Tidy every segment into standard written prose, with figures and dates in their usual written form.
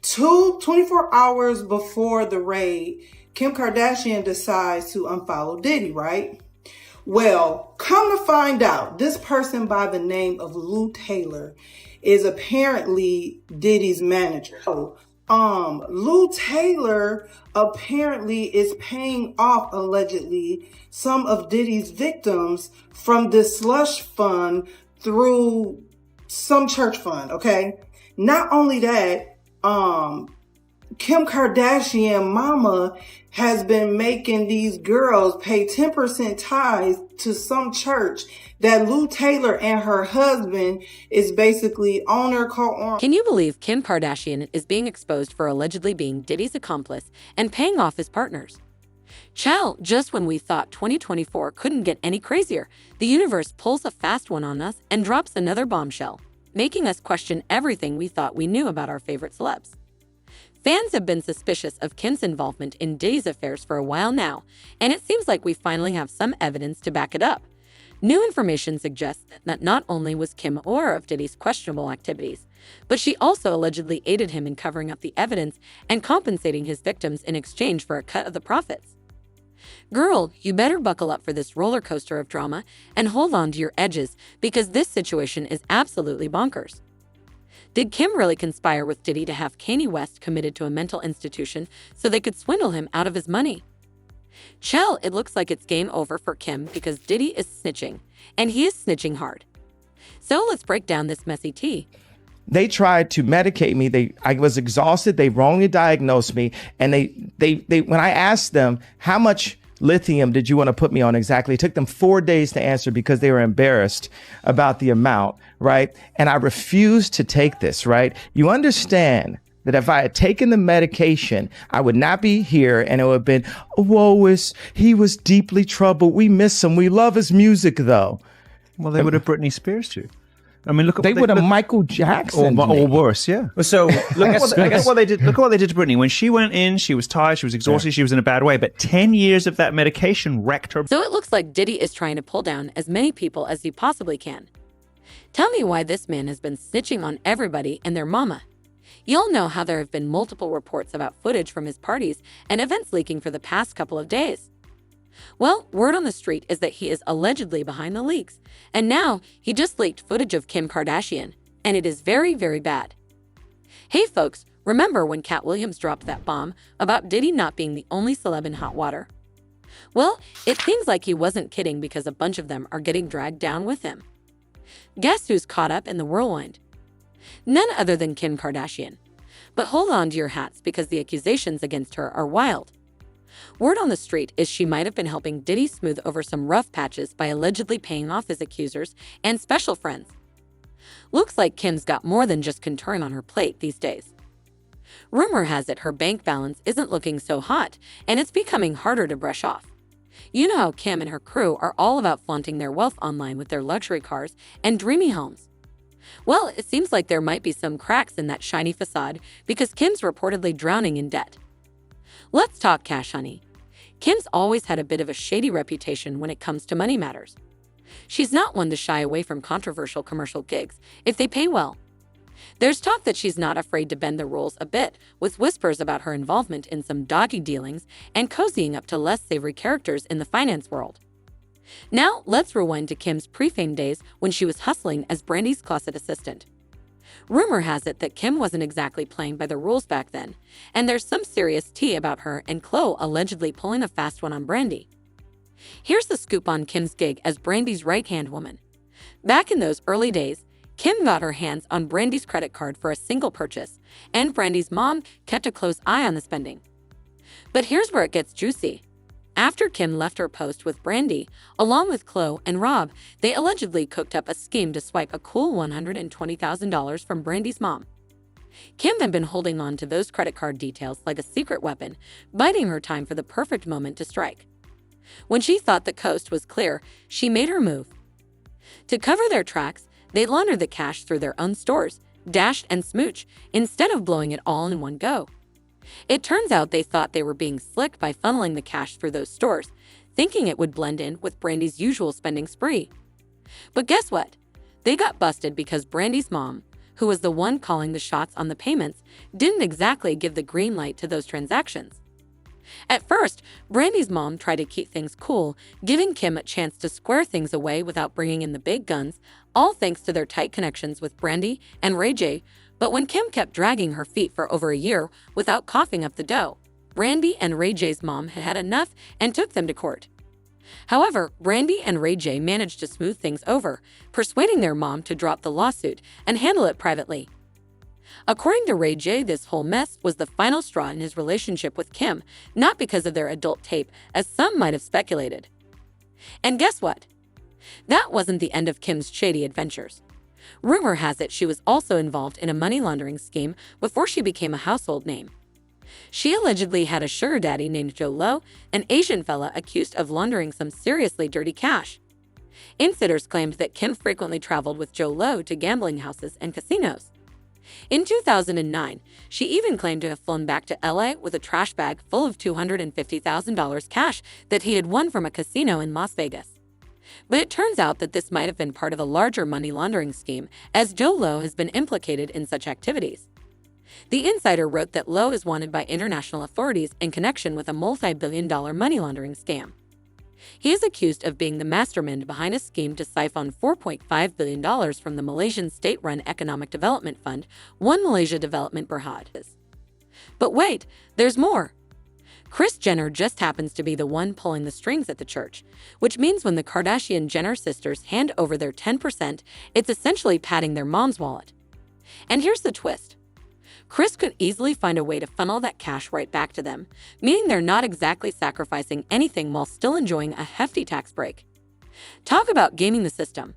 24 hours before the raid, Kim Kardashian decides to unfollow Diddy, right? Well, come to find out, this person by the name of Lou Taylor is apparently Diddy's manager. So, Lou Taylor apparently is paying off, allegedly, some of Diddy's victims from this slush fund through some church fund, okay? Not only that, Kim Kardashian mama has been making these girls pay 10% tithes to some church that Lou Taylor and her husband is basically owner, co-owner. Can you believe Kim Kardashian is being exposed for allegedly being Diddy's accomplice and paying off his partners? Chow, just when we thought 2024 couldn't get any crazier, the universe pulls a fast one on us and drops another bombshell, making us question everything we thought we knew about our favorite celebs. Fans have been suspicious of Kim's involvement in Diddy's affairs for a while now, and it seems like we finally have some evidence to back it up. New information suggests that not only was Kim aware of Diddy's questionable activities, but she also allegedly aided him in covering up the evidence and compensating his victims in exchange for a cut of the profits. Girl, you better buckle up for this roller coaster of drama and hold on to your edges because this situation is absolutely bonkers. Did Kim really conspire with Diddy to have Kanye West committed to a mental institution so they could swindle him out of his money? Chell, it looks like it's game over for Kim because Diddy is snitching, and he is snitching hard. So let's break down this messy tea. They tried to medicate me. I was exhausted. They wrongly diagnosed me. And they when I asked them, how much lithium did you want to put me on exactly? It took them 4 days to answer because they were embarrassed about the amount, right? And I refused to take this, right? You understand that if I had taken the medication, I would not be here and it would have been, he was deeply troubled. We miss him. We love his music, though. Well, they would have Britney Spears you. I mean, look at they would have Michael Jackson or worse, yeah. So look at what they did. Look at what they did to Britney. When she went in, she was tired, she was exhausted, she was in a bad way. But 10 years of that medication wrecked her. So it looks like Diddy is trying to pull down as many people as he possibly can. Tell me why this man has been snitching on everybody and their mama. You'll know how there have been multiple reports about footage from his parties and events leaking for the past couple of days. Well, word on the street is that he is allegedly behind the leaks, and now he just leaked footage of Kim Kardashian, and it is very, very bad. Hey folks, remember when Cat Williams dropped that bomb about Diddy not being the only celeb in hot water? Well, it seems like he wasn't kidding because a bunch of them are getting dragged down with him. Guess who's caught up in the whirlwind? None other than Kim Kardashian. But hold on to your hats because the accusations against her are wild. Word on the street is she might have been helping Diddy smooth over some rough patches by allegedly paying off his accusers and special friends. Looks like Kim's got more than just concern on her plate these days. Rumor has it her bank balance isn't looking so hot, and it's becoming harder to brush off. You know how Kim and her crew are all about flaunting their wealth online with their luxury cars and dreamy homes. Well, it seems like there might be some cracks in that shiny facade because Kim's reportedly drowning in debt. Let's talk cash, honey. Kim's always had a bit of a shady reputation when it comes to money matters. She's not one to shy away from controversial commercial gigs if they pay well. There's talk that she's not afraid to bend the rules a bit, with whispers about her involvement in some dodgy dealings and cozying up to less savory characters in the finance world. Now, let's rewind to Kim's pre-fame days when she was hustling as Brandy's closet assistant. Rumor has it that Kim wasn't exactly playing by the rules back then, and there's some serious tea about her and Khloe allegedly pulling a fast one on Brandy. Here's the scoop on Kim's gig as Brandy's right-hand woman. Back in those early days, Kim got her hands on Brandy's credit card for a single purchase, and Brandy's mom kept a close eye on the spending. But here's where it gets juicy. After Kim left her post with Brandy, along with Khloe and Rob, they allegedly cooked up a scheme to swipe a cool $120,000 from Brandy's mom. Kim had been holding on to those credit card details like a secret weapon, biding her time for the perfect moment to strike. When she thought the coast was clear, she made her move. To cover their tracks, they laundered the cash through their own stores, Dash and Smooch, instead of blowing it all in one go. It turns out they thought they were being slick by funneling the cash through those stores, thinking it would blend in with Brandy's usual spending spree. But guess what? They got busted because Brandy's mom, who was the one calling the shots on the payments, didn't exactly give the green light to those transactions. At first, Brandy's mom tried to keep things cool, giving Kim a chance to square things away without bringing in the big guns, all thanks to their tight connections with Brandy and Ray J. But when Kim kept dragging her feet for over a year without coughing up the dough, Brandy and Ray J's mom had had enough and took them to court. However, Brandy and Ray J managed to smooth things over, persuading their mom to drop the lawsuit and handle it privately. According to Ray J, this whole mess was the final straw in his relationship with Kim, not because of their adult tape, as some might have speculated. And guess what? That wasn't the end of Kim's shady adventures. Rumor has it she was also involved in a money laundering scheme before she became a household name. She allegedly had a sugar daddy named Joe Lowe, an Asian fella accused of laundering some seriously dirty cash. Insiders claimed that Kim frequently traveled with Joe Lowe to gambling houses and casinos. In 2009, she even claimed to have flown back to LA with a trash bag full of $250,000 cash that he had won from a casino in Las Vegas. But it turns out that this might have been part of a larger money laundering scheme, as Joe Lowe has been implicated in such activities. The Insider wrote that Lowe is wanted by international authorities in connection with a multi-billion-dollar money laundering scam. He is accused of being the mastermind behind a scheme to siphon $4.5 billion from the Malaysian state-run Economic Development Fund, One Malaysia Development Berhad. But wait, there's more. Kris Jenner just happens to be the one pulling the strings at the church, which means when the Kardashian-Jenner sisters hand over their 10%, it's essentially padding their mom's wallet. And here's the twist. Kris could easily find a way to funnel that cash right back to them, meaning they're not exactly sacrificing anything while still enjoying a hefty tax break. Talk about gaming the system.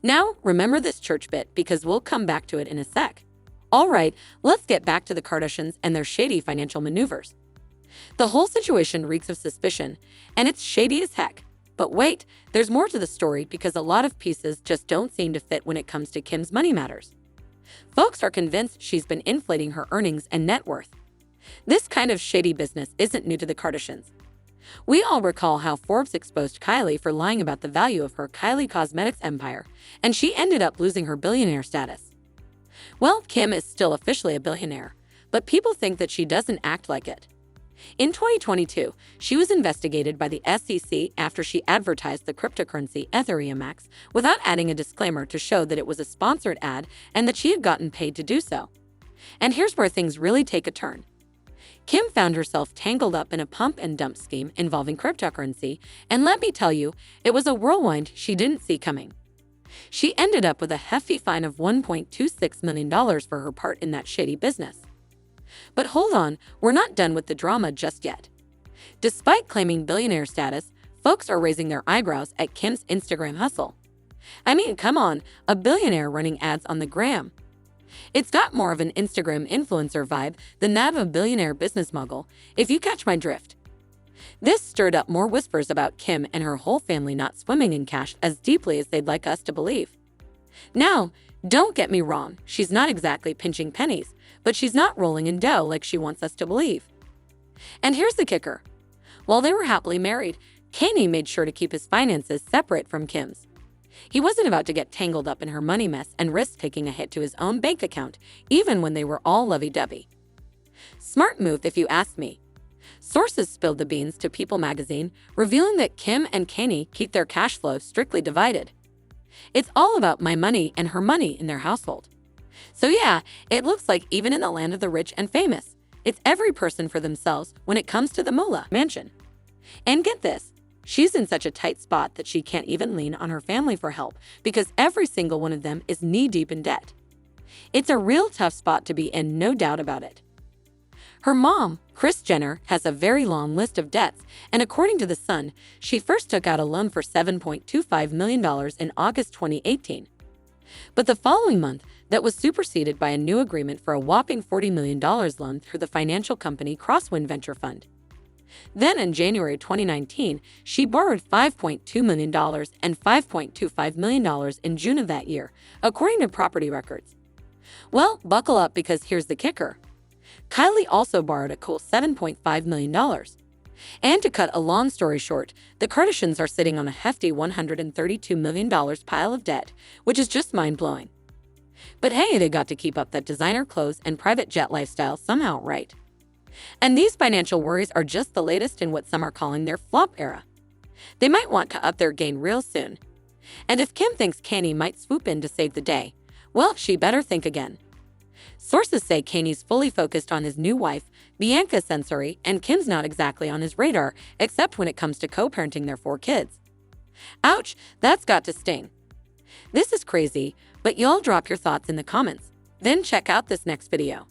Now, remember this church bit because we'll come back to it in a sec. All right, let's get back to the Kardashians and their shady financial maneuvers. The whole situation reeks of suspicion, and it's shady as heck. But wait, there's more to the story because a lot of pieces just don't seem to fit when it comes to Kim's money matters. Folks are convinced she's been inflating her earnings and net worth. This kind of shady business isn't new to the Kardashians. We all recall how Forbes exposed Kylie for lying about the value of her Kylie Cosmetics empire, and she ended up losing her billionaire status. Well, Kim is still officially a billionaire, but people think that she doesn't act like it. In 2022, she was investigated by the SEC after she advertised the cryptocurrency Ethereum without adding a disclaimer to show that it was a sponsored ad and that she had gotten paid to do so. And here's where things really take a turn. Kim found herself tangled up in a pump and dump scheme involving cryptocurrency, and let me tell you, it was a whirlwind she didn't see coming. She ended up with a hefty fine of $1.26 million for her part in that shady business. But hold on, we're not done with the drama just yet. Despite claiming billionaire status, folks are raising their eyebrows at Kim's Instagram hustle. I mean, come on, a billionaire running ads on the gram. It's got more of an Instagram influencer vibe than that of a billionaire business mogul, if you catch my drift. This stirred up more whispers about Kim and her whole family not swimming in cash as deeply as they'd like us to believe. Now, don't get me wrong, she's not exactly pinching pennies, but she's not rolling in dough like she wants us to believe. And here's the kicker. While they were happily married, Kanye made sure to keep his finances separate from Kim's. He wasn't about to get tangled up in her money mess and risk taking a hit to his own bank account, even when they were all lovey-dovey. Smart move if you ask me. Sources spilled the beans to People magazine, revealing that Kim and Kanye keep their cash flow strictly divided. It's all about my money and her money in their household. So yeah, it looks like even in the land of the rich and famous, it's every person for themselves when it comes to the Mullah mansion. And get this, she's in such a tight spot that she can't even lean on her family for help because every single one of them is knee-deep in debt. It's a real tough spot to be in, no doubt about it. Her mom, Kris Jenner, has a very long list of debts, and according to The Sun, she first took out a loan for $7.25 million in August 2018. But the following month, that was superseded by a new agreement for a whopping $40 million loan through the financial company Crosswind Venture Fund. Then in January 2019, she borrowed $5.2 million and $5.25 million in June of that year, according to property records. Well, buckle up because here's the kicker. Kylie also borrowed a cool $7.5 million. And to cut a long story short, the Kardashians are sitting on a hefty $132 million pile of debt, which is just mind-blowing. But hey, they got to keep up that designer clothes and private jet lifestyle somehow, right? And these financial worries are just the latest in what some are calling their flop era. They might want to up their game real soon. And if Kim thinks Kanye might swoop in to save the day, well, she better think again. Sources say Kanye's fully focused on his new wife, Bianca Censori, and Kim's not exactly on his radar, except when it comes to co-parenting their 4 kids. Ouch, that's got to sting. This is crazy, but y'all drop your thoughts in the comments. Then check out this next video.